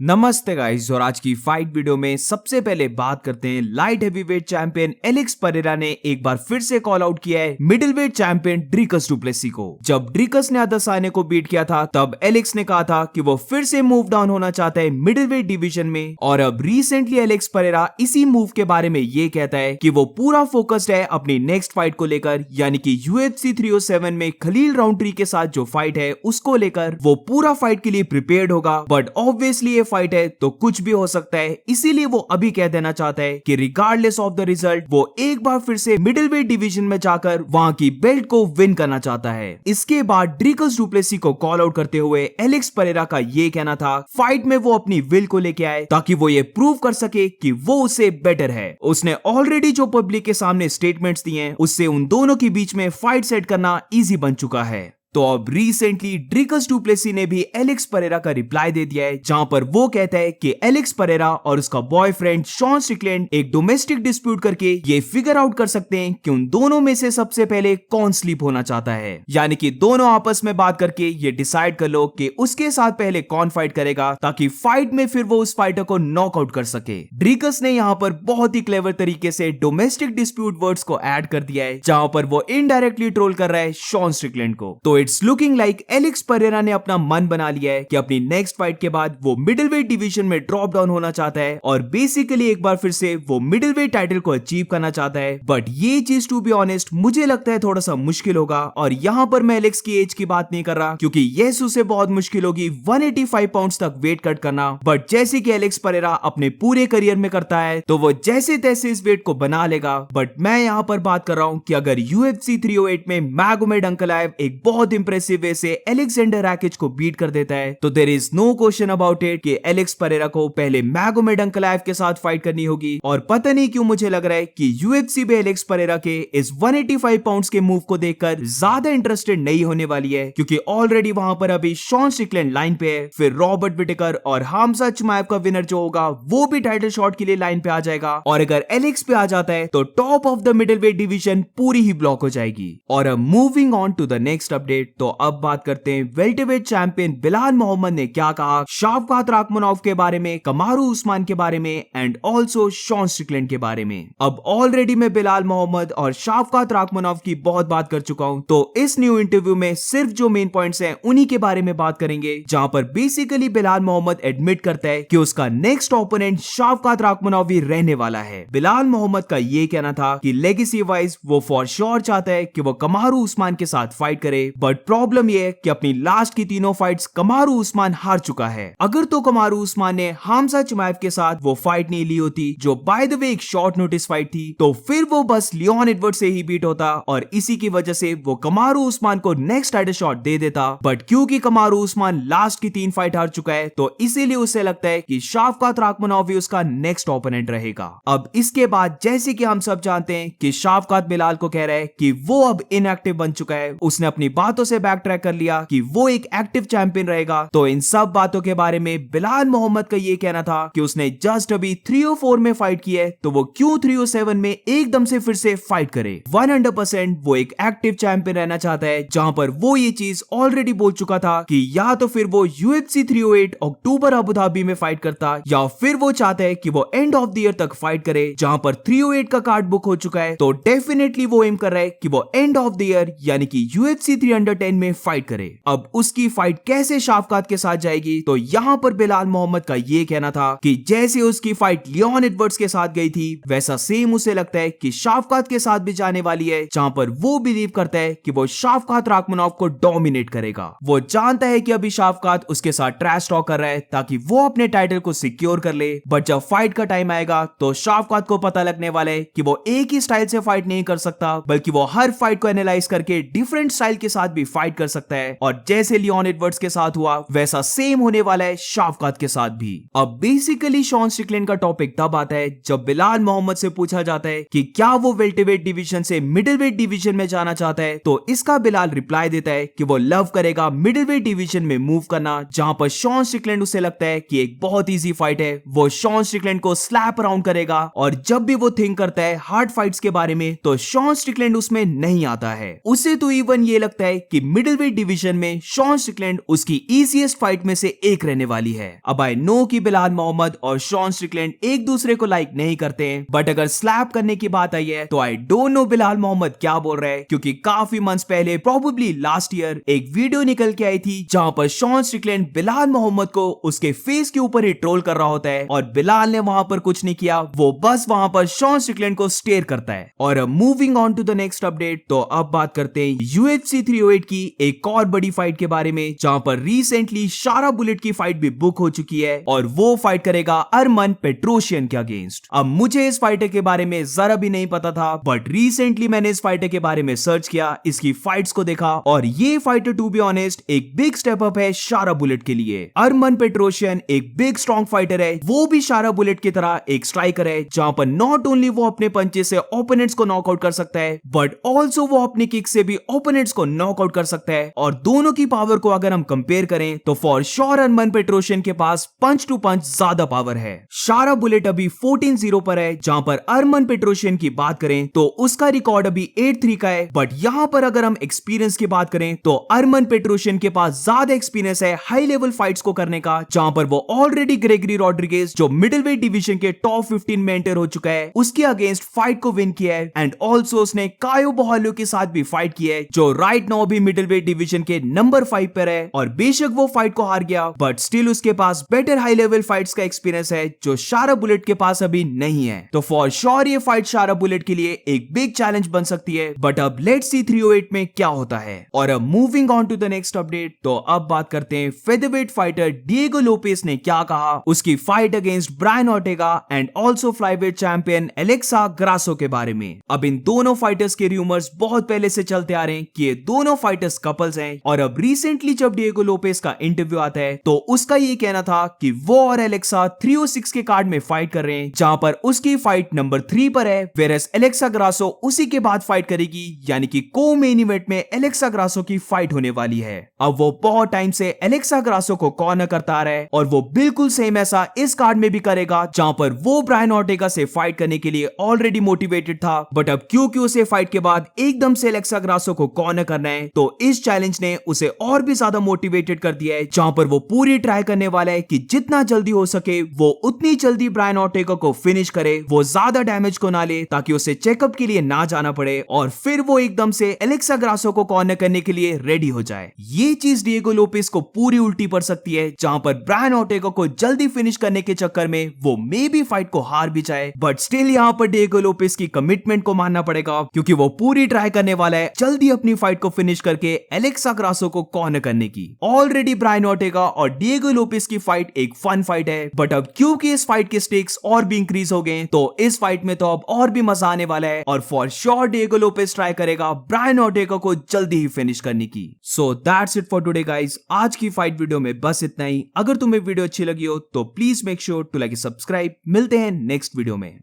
नमस्ते गाइस। और आज की फाइट वीडियो में सबसे पहले बात करते हैं light heavyweight champion Alex Pereira ने एक बार फिर से कॉल आउट किया है मिडिलवेट चैंपियन ड्रीकस डुप्लेसी को। जब ड्रीकस ने अदासाने को बीट किया था तब एलेक्स ने कहा था कि वो फिर से मूव डाउन होना चाहता है मिडिलवेट डिवीजन में, और अब रिसेंटली एलेक्स परेरा इसी मूव के बारे में ये कहता है कि वो पूरा फोकस्ड है अपनी नेक्स्ट फाइट को लेकर, यानी कि UFC 307 में खलील राउंट्री के साथ जो फाइट है उसको लेकर वो पूरा फाइट के लिए प्रिपेयर्ड होगा। बट ऑब्वियसली फाइट है तो कुछ भी हो सकता है, इसीलिए वो अभी कह देना चाहता है कि रिगार्डलेस ऑफ द रिजल्ट वो एक बार फिर से मिडिलवेट डिवीजन में जाकर वहां की बेल्ट को विन करना चाहता है। इसके बाद ड्रीकस डुप्लेसी को कॉल आउट करते हुए एलेक्स परेरा का ये कहना था फाइट में वो अपनी विल को लेके आए ताकि वो ये प्रूव कर सके कि वो उससे बेटर है। उसने ऑलरेडी जो पब्लिक के सामने स्टेटमेंट्स दिए हैं उससे उन दोनों के बीच में फाइट सेट करना इजी बन चुका है। तो अब रिसेंटली ड्रीकस डुप्लेसी ने भी एलेक्स परेरा का रिप्लाई दे दिया है, जहां पर वो कहता है कि एलेक्स परेरा और उसका बॉयफ्रेंड शॉन स्ट्रिकलैंड एक डोमेस्टिक डिस्प्यूट करके ये फिगर आउट कर सकते हैं कि उन दोनों में से सबसे पहले कौन स्लीप होना चाहता है। यानी कि दोनों आपस में बात करके ये डिसाइड कर लो कि उसके साथ पहले कौन फाइट करेगा, ताकि फाइट में फिर वो उस फाइटर को नॉकआउट कर सके। ड्रीकस ने यहाँ पर बहुत ही क्लेवर तरीके से डोमेस्टिक डिस्प्यूट वर्ड्स को ऐड कर दिया है, जहां पर वो इनडायरेक्टली ट्रोल कर रहा है शॉन स्ट्रिकलैंड को। तो it's looking like Alex Pereira ने अपना मन बना लिया है कि अपनी नेक्स्ट फाइट के बाद वो मिडिलवेट डिवीजन में ड्रॉप डाउन होना चाहता है और बेसिकली एक बार फिर से वो मिडिलवेट टाइटल को अचीव करना चाहता है। बट ये चीज टू बी ऑनेस्ट मुझे लगता है थोड़ा सा मुश्किल होगा, और यहाँ पर मैं एलेक्स की एज की बात नहीं कर रहा, क्योंकि यस उसे बहुत मुश्किल होगी 185 पाउंड्स तक वेट कट करना। बट जैसे कि एलेक्स परेरा अपने पूरे करियर में करता है तो वो जैसे तैसे इस वेट को बना लेगा। बट मैं यहाँ पर बात कर रहा हूँ कि अगर UFC 308 में मैगोमेड अंकलाएव एक बहुत इंप्रेसिव वे से एलेक्जेंडर रैकिच को बीट कर देता है तो there is no question about it कि एलेक्स परेरा को पहले मैगोमेड अंकलाएव के साथ फाइट करनी होगी। और पता नहीं क्यों मुझे लग रहा है कि UFC में एलेक्स परेरा के इस 185 पाउंड्स के मूव को देखकर ज्यादा इंटरेस्टेड नहीं होने वाली है, क्योंकि ऑलरेडी वहां पर अभी शॉन स्ट्रिकलैंड लाइन पे है, फिर रॉबर्ट विटेकर और हामजा चिमाएव का विनर जो होगा वो भी टाइटल शॉट के लिए लाइन पे आ जाएगा। और अगर एलेक्स पे आ जाता है तो top of the middleweight division पूरी ही ब्लॉक हो जाएगी। और अब moving on to the next update, तो अब बात करते हैं वेल्टरवेट चैंपियन बिलाल मोहम्मद ने क्या कहा शावकात राखमनोव के बारे में, कमारू उस्मान के बारे में एंड ऑल्सो शॉन स्ट्रिकलैंड के बारे में। अब ऑलरेडी मैं बिलाल मोहम्मद और शावकात राखमनोव की बहुत बात कर चुका हूं, तो इस न्यू इंटरव्यू में सिर्फ जो मेन पॉइंट्स हैं उन्हीं के बारे में बात करेंगे, जहां पर बेसिकली बिलाल मोहम्मद एडमिट करता है कि उसका नेक्स्ट ओपोनेंट शावकात राखमनोव ही रहने वाला है। बिलाल मोहम्मद का ये कहना था कि लेगेसी वाइज वो फॉर श्योर चाहता है कि वो कमारू उस्मान के साथ फाइट करे, बट प्रॉब्लम ये है कि अपनी लास्ट की तीनों फाइट्स कमारू उस्मान हार चुका है। अगर तो कमारू उस्मान ने हामजा चिमाएव के साथ वो फाइट नहीं ली होती, जो बाय द वे एक शॉर्ट नोटिस फाइट थी, तो फिर वो बस लियोन एडवर्ड से ही बीट होता और इसी की वजह से वो कमारू उस्मान को नेक्स्ट टाइटल शॉट दे देता। बट क्योंकि कमारू उस्मान लास्ट की 3 फाइट हार चुका है तो इसीलिए उसे लगता है कि शावकात राखमनोव भी उसका नेक्स्ट ओपोनेंट रहेगा। अब इसके बाद जैसे कि हम सब जानते हैं कि शावकात बिलाल को कह रहा है कि वो अब इनएक्टिव बन चुका है, उसने अपनी बातों से बैक ट्रैक कर लिया कि वो एक एक्टिव चैंपियन रहेगा। तो इन सब बातों के बारे में बिलाल मोहम्मद का ये कहना था कि उसने जस्ट अभी 304 में फाइट की है, तो वो क्यों 307 में एकदम से फिर से फाइट करे। 100% वो एक एक्टिव चैंपियन रहना चाहता है, जहां पर वो ये चीज ऑलरेडी बोल चुका था कि या तो फिर वो UFC 308 अक्टूबर अबू धाबी में फाइट करता, या फिर वो चाहता है कि वो एंड ऑफ द ईयर तक फाइट करे, जहां पर 308 का कार्ड बुक हो चुका है। तो डेफिनेटली वो एम कर रहा है कि वो एंड ऑफ द ईयर यानी कि UFC 310 में फाइट करे। अब उसकी फाइट कैसे शावकात के साथ जाएगी, तो यहाँ पर बिलाल मोहम्मद का ये कहना था कि जैसे उसकी फाइट लियोन एडवर्ड्स के साथ गई थी वैसा सेम उसे लगता है कि शावकात के साथ भी जाने वाली है, जहां पर वो बिलीव करता है कि वो शावकात राखमनोव को डोमिनेट करेगा। वो जानता है कि अभी शावकात उसके साथ ट्रैश टॉक कर रहा है ताकि वो अपने टाइटल को सिक्योर कर ले, बट जब फाइट का टाइम आएगा तो शावकात को पता लगने वाला है कि वो एक ही स्टाइल से फाइट नहीं कर सकता, बल्कि वो हर फाइट को एनालाइज करके डिफरेंट स्टाइल के साथ भी फाइट कर सकता है। और जैसे लियोन एडवर्ड्स के साथ हुआ वैसा सेम होने वाला है शावकात के साथ भी। अब बेसिकली शॉन स्ट्रिकलैंड का टॉपिक तब आता है जब बिलाल मोहम्मद से पूछा जाता है कि क्या वो वेल्टरवेट डिवीजन से मिडिलवेट डिवीजन में जाना चाहता है, तो इसका बिलाल रिप्लाई देता है कि वो लव करेगा मिडिलवेट डिवीजन में मूव करना, जहां पर शॉन स्ट्रिकलैंड उसे लगता है कि एक बहुत इजी फाइट है, वो शॉन स्ट्रिकलैंड को स्लैप अराउंड करेगा। और जब भी वो थिंक करता है हार्ड फाइट्स के बारे में तो शॉन स्ट्रिकलैंड उसमें नहीं आता है। उसे तो इवन ये लगता है कि मिडिलवेट डिवीजन में शॉन स्ट्रिकलैंड उसकी इजीएस्ट फाइट में से एक रहने वाली है। अब आई नो कि बिलाल मोहम्मद और शॉन स्ट्रिकलैंड एक दूसरे को लाइक नहीं करते हैं, बट अगर स्लैप करने की बात आई है तो I don't know Bilal Muhammad क्या बोल रहे हैं, क्योंकि काफी मंथ्स पहले प्रोबेबली लास्ट ईयर एक वीडियो निकल के आई थी जहां पर शॉन स्ट्रिकलैंड बिलाल मोहम्मद को उसके फेस के ऊपर ही ट्रोल कर रहा होता है और बिलाल ने वहां पर कुछ नहीं किया, वो बस वहां पर शॉन स्ट्रिकलैंड को स्टेयर करता है। और moving on to the next update, तो अब बात करते हैं UFC 308 की एक और बड़ी फाइट के बारे में, जहां पर रिसेंटली शारा बुलेट की फाइट भी बुक हो चुकी है और वो फाइट करेगा अरमान पेट्रोशियन के अगेंस्ट। अब मुझे इस फाइटर के बारे में जरा भी नहीं पता था, बट रिसेंटली मैंने इस फाइटर के बारे में सर्च किया, इसकी फाइट्स को देखा और ये फाइटर टू बी ऑनेस्ट एक बिग स्टेप अप है शारा बुलेट के लिए। अरमान पेट्रोशियन एक बिग स्ट्रॉन्ग फाइटर है, वो भी शारा बुलेट की तरह एक स्ट्राइकर है, जहां पर नॉट ओनली वो अपने पंचे से ओपोनेंट्स को नॉकआउट कर सकता है, बट ऑल्सो वो अपनी किक से भी ओपोनेंट्स को नॉकआउट कर सकता है। और दोनों की पावर को अगर हम कंपेयर करें तो फॉर श्योर अरमान पेट्रोशियन के पास पंच टू पंच ज्यादा पावर है। शारा बुलेट अभी 14-0 पर है, जहां पर अरमान पेट्रोशियन की बात करें तो उसका रिकॉर्ड अभी 8-3 का है, बट यहां पर अगर हम एक्सपीरियंस की बात करें तो अरमान पेट्रोशियन के पास ज्यादा एक्सपीरियंस है हाई लेवल फाइट्स को करने का, जहां पर वो ऑलरेडी ग्रेगरी रॉड्रिगेज जो मिडिलवेट डिवीजन के टॉप 15 में एंटर हो चुका है उसके अगेंस्ट फाइट को विन किया है, एंड ऑल्सो उसने कायो बोहालो के साथ भी फाइट की है जो राइट नाउ भी मिडिलवेट डिवीजन के नंबर 5 पर है। और बेशक वो फाइट को हार गया, बट स्टिल उसके पास बेटर हाई लेवल फाइट्स का एक्सपीरियंस है जो शारा बुलेट के पास अभी नहीं है। तो फॉर श्योर ये फाइट शारा बुलेट के लिए एक बिग चैलेंज बन सकती है, बट अब लेट्स सी 308 में क्या होता है। और अब moving on to the next update, तो अब बात करते हैं फेदरवेट फाइटर डिएगो लोपेस ने क्या कहा उसकी fight against Brian Ortega and also flyweight champion Alexa Grasso के बारे में। अब इन दोनों फाइटर्स के रूमर्स बहुत पहले से चलते आ रहे हैं कि ये दोनों फाइटर्स कपल्स हैं, और अब रिसेंटली जब डिएगो लोपेस का इंटरव्यू आता है तो उसका ये कहना था कि वो और एलेक्सा 306 के कार्ड में फाइट कर रहे हैं, जहां पर उसकी फाइट नंबर 3 पर है, वेरस एलेक्सा ग्रासो उसी के बाद फाइट करेगी, यानी कि को मेन इवेंट में एलेक्सा ग्रासो की फाइट होने वाली है। अब वो बहुत टाइम से एलेक्सा ग्रासो को कॉर्नर करता आ रहा है और वो बिल्कुल सेम ऐसा इस कार्ड में भी करेगा, जहां पर वो ब्रायन ऑर्टेगा से फाइट करने के लिए ऑलरेडी मोटिवेटेड था, बट अब क्योंकि उसे फाइट के बाद एकदम से एलेक्सा ग्रासो को कॉर्नर करना है तो इस चैलेंज ने उसे और भी ज्यादा मोटिवेटेड कर दिया है, जहां पर वो पूरी ट्राई करने वाला है कि जितना जल्दी हो सके वो उतनी जल्दी ब्रायन ऑर्टेगा को फिनिश करे, वो ज्यादा डैमेज को ना ले ताकि उसे चेकअप के लिए ना जाना पड़े, और फिर वो एकदम से एलेक्सा ग्रासो को कॉर्नर करने के लिए रेडी हो जाए। ये चीज डिएगो लोपेस को पूरी उल्टी पड़ सकती है, जहां पर ब्रायन ऑर्टेगा को जल्दी फिनिश करने के चक्कर में वो मे भी फाइट को हार भी जाए, बट स्टिल यहां पर डिएगो लोपेस की कमिटमेंट को मानना पड़ेगा, क्योंकि वो पूरी ट्राई करने वाला है जल्दी अपनी फाइट को फिनिश करके एलेक्सा ग्रासो को कॉर्नर करने की। ऑलरेडी ब्रायन ऑर्टेगा और डिएगो लोपेस की फाइट एक फन फाइट है, बट अब क्योंकि इस फाइट के स्टेक्स और भी इंक्रीज हो गए तो इस फाइट में तो अब और भी मजा आने वाला है, और for sure Diego Lopez try करेगा ब्रायन ऑर्टेगा को जल्दी ही फिनिश करने की। So that's it for today guys, आज की फाइट वीडियो में बस इतना ही। अगर तुम्हें वीडियो अच्छी लगी हो तो please make sure to like subscribe. मिलते हैं नेक्स्ट वीडियो में।